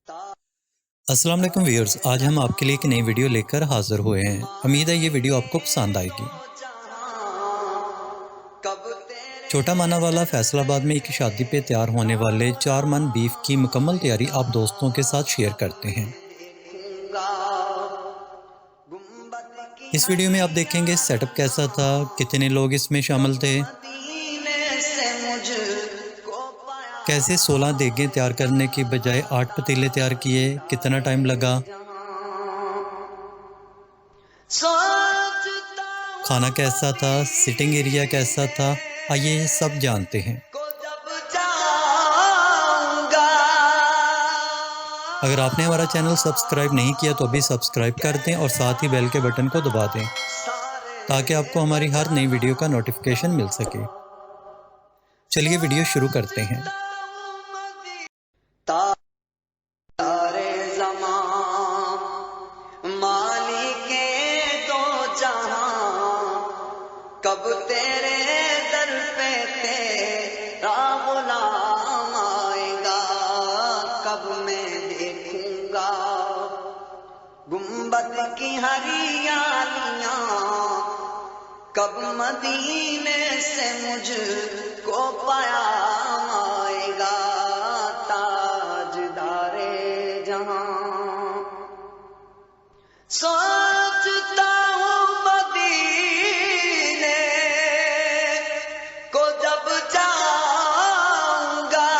السلام علیکم ویورز، آج ہم آپ کے لیے ایک نئی ویڈیو لے کر حاضر ہوئے ہیں۔ امید ہے یہ ویڈیو آپ کو پسند آئے گی۔ چھوٹا مانا والا فیصل آباد میں ایک شادی پہ تیار ہونے والے 4 من بیف کی مکمل تیاری آپ دوستوں کے ساتھ شیئر کرتے ہیں۔ اس ویڈیو میں آپ دیکھیں گے سیٹ اپ کیسا تھا، کتنے لوگ اس میں شامل تھے، کیسے 16 دیگیں تیار کرنے کی بجائے 8 پتیلے تیار کیے، کتنا ٹائم لگا، کھانا کیسا تھا، سٹنگ ایریا کیسا تھا، آئیے یہ سب جانتے ہیں۔ اگر آپ نے ہمارا چینل سبسکرائب نہیں کیا تو ابھی سبسکرائب کر دیں اور ساتھ ہی بیل کے بٹن کو دبا دیں تاکہ آپ کو ہماری ہر نئی ویڈیو کا نوٹیفیکیشن مل سکے۔ چلیے ویڈیو شروع کرتے ہیں۔ کب تیرے در پہ تیرا غلام آئے گا، کب میں دیکھوں گا گنبد کی ہریالیاں، کب مدینے سے مجھ کو پیام آئے گا، تاجدار جہاں سوچتا ہوں مدینے کو جب جاؤں گا،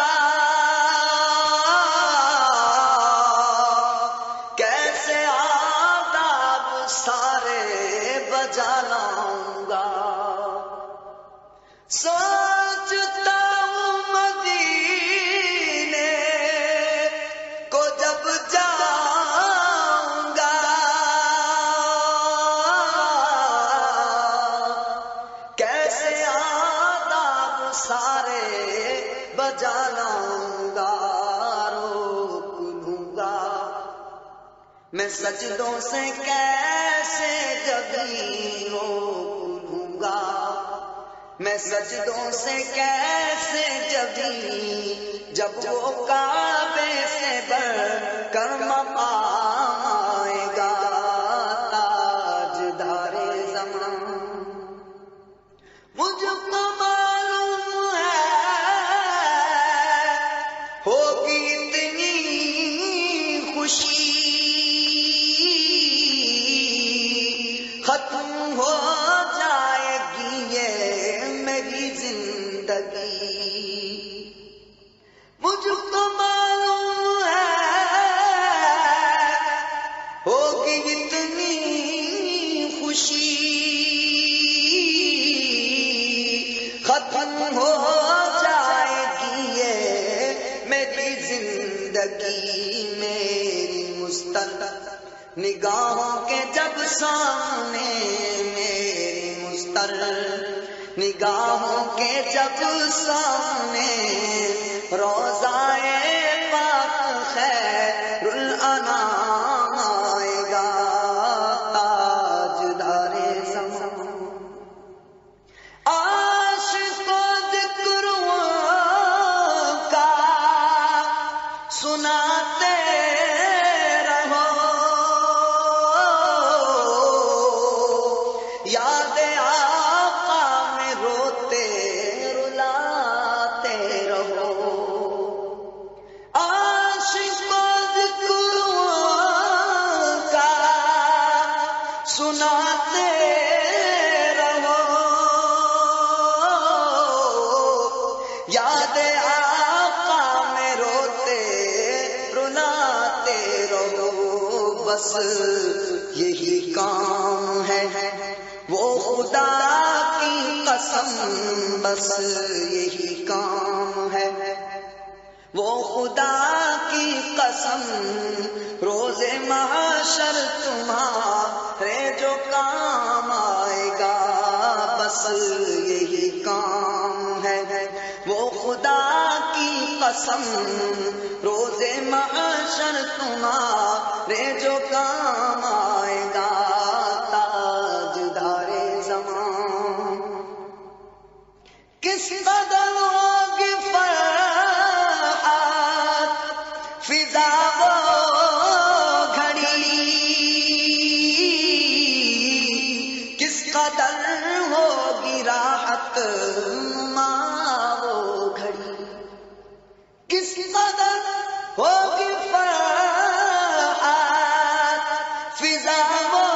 کیسے آداب سارے بجا لاؤں گا، سوچتا ہوں مدینے کو جب جاؤں گا، کیسے آداب سارے بجا لاؤں گا، روک لوں گا میں سجدوں سے کیسے جبیں روک لوں گا، میں سجدوں سے کیسے جبیں جب وہ کعبے سے بڑھ کر مقام آئے گا، تاجدار زمان مجھ کو معلوم ہے ہوگی اتنی خوشی، ختم ہو جائے گی یہ میری زندگی، مجھ کو معلوم ہے ہوگی اتنی خوشی، ختم ہو جائے گی یہ میری زندگی، میری مستقبل نگاہوں کے جب سامنے، میری مستقبل نگاہوں کے جب سامنے، روضائے پاک خیر الانام آئے گا، تاجدار زمان عاشق و ذکروں کا سناتے رہو، یاد آقا میں روتے رلاتے رہو، عاشق و ذکروں کا سناتے یاد آقا میں روتے رلاتے رہو، بس یہی کام ہے وہ خدا کی قسم، بس یہی کام ہے وہ خدا کی قسم، روز محشر تمہارے جو کام آئے گا، بس یہی کام ہے وہ خدا کی قسم، روز محشر تمہارے جو کام آئے گا، تاجدار زمان کس قدر ہوگی فرحت فضا فضا وہ گھڑی کس قدر ہوگی راحت نما وہ گھڑی، کس قدر ہوگی فرحت فضا وہ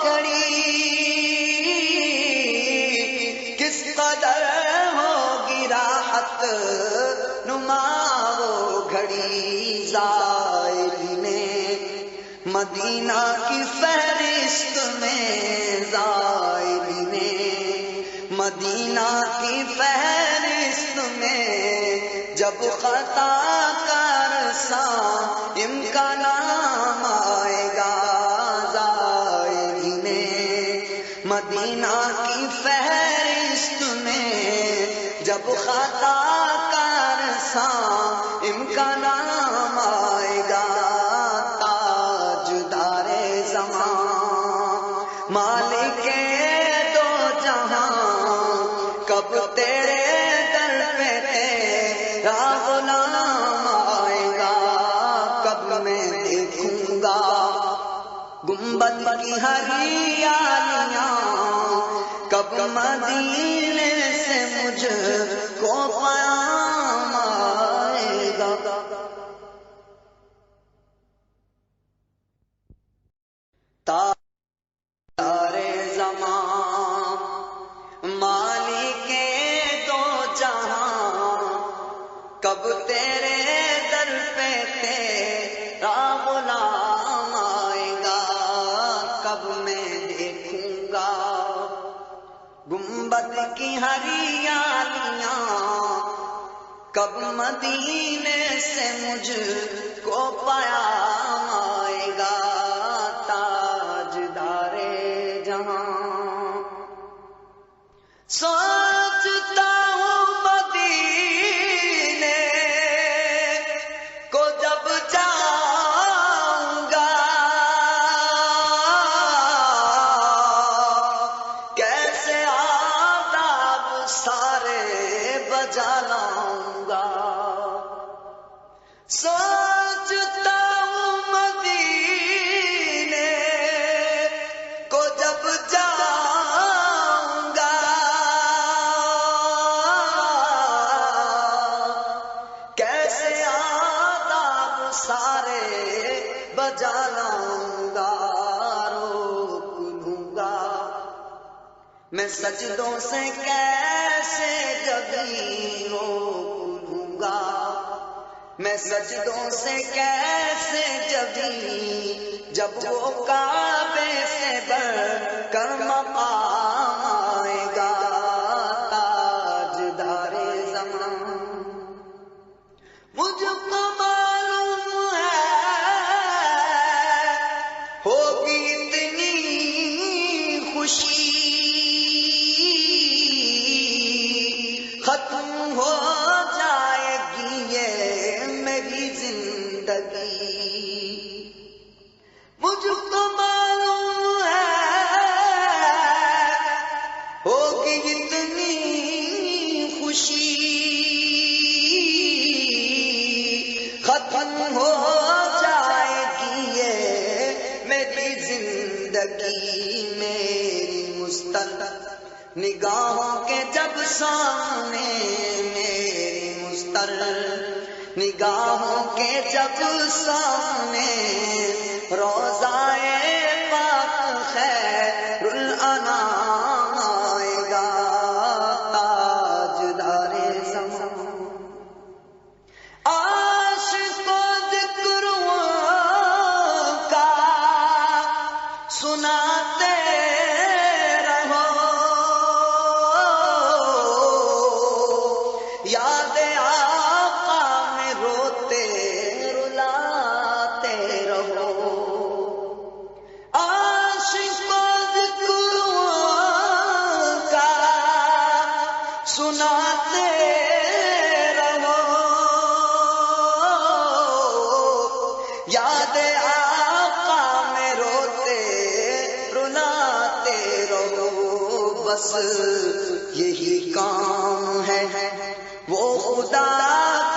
گھڑی، کس قدر ہوگی راحت نما وہ گھڑی۔ زائرین مدینہ کی فہرست میں، زائرین مدینہ کی فہرست میں جب خطا کر صائم کا نام آئے گا، زائرین مدینہ کی فہرست میں جب خطا کر صائم کا نام آئے گا، تاجدار زمان مالک دو جہاں کب تیرے در پہ تیرا غلام آئے گا، کب میں دیکھوں گا گنبد کی ہریالیاں، کب مدینے سے مجھ کو پیام آئے گا۔ تاجدار زمان مالک دو جہاں کب تیرے در پہ تیرا غلام آئے گا، کب میں دیکھوں گا گنبد کی ہریالیاں، کب مدینے سے مجھ کو پیام آئے گا، تاجدار جہاں۔ سوچتا ہوں مدینے کو جب جاؤں گا، کیسے آداب سارے بجا لاؤں گا، سوچتا ہوں مدینے کو جب جاؤں گا، کیسے آداب سارے بجا لاؤں گا، روک لوں گا میں سجدوں سے کیسے جبھی روک لوں گا، میں سجدوں سے کیسے جبھی جب وہ کعبے سے بڑھ کر مقام آئے گا، تاجدار زمان۔ مجھ کو معلوم ہے ہوگی اتنی خوشی ختم ہو جائے گی یہ میری زندگی، مجھ کو معلوم ہے ہوگی اتنی خوشی ختم ہو جائے گی یہ میری زندگی، میری مستقبل نگاہوں کے جب سامنے، میری مستر نگاہوں کے جب سامنے روضائے پاک خیر الانام آئے گا، تاجدار زمان۔ عاشقوں ذکروں کا سناتے یاد آقا میں روتے رلاتے رہو، عاشقوں ذکروں کا سناتے رہو، یاد آقا میں روتے رلاتے رہو، بس یہی کام ہے وہ خدا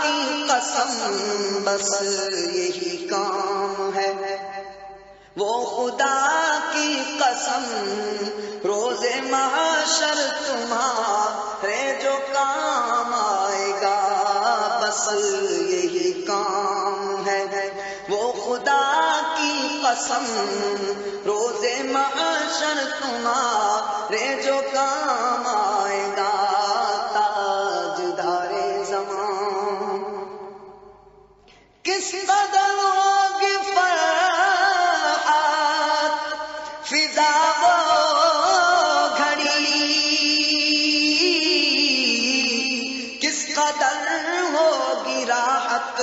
کی قسم قسم بس یہی کام ہے، وہ خدا کی قسم روز محشر تمہارے جو کام آئے گا، بس یہی کام ہے، وہ خدا کی قسم روز محشر تمہارے جو کام آئے گا، تاجدار زمان کس قدر ہوگی فرحت فضا وہ گھڑی، کس قدر ہوگی راحت